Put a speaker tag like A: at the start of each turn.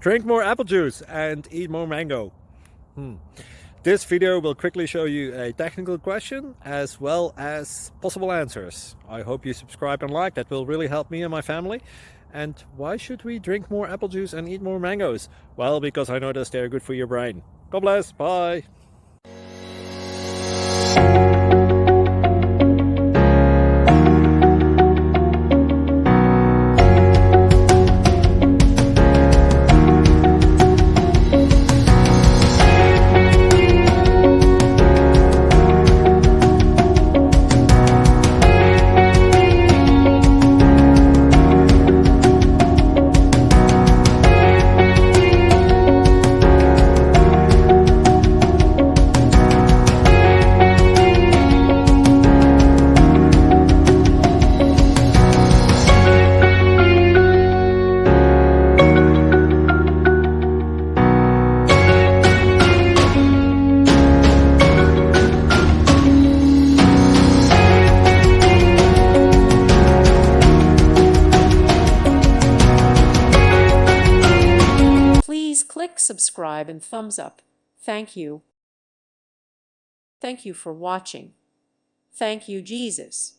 A: Drink more apple juice and eat more mango. This video will quickly show you a technical question as well as possible answers. I hope you subscribe and like, that will really help me and my family. And why should we drink more apple juice and eat more mangoes? Well, because I noticed they're good for your brain. God bless, bye!
B: Please click subscribe and thumbs up. Thank you. Thank you for watching. Thank you, Jesus.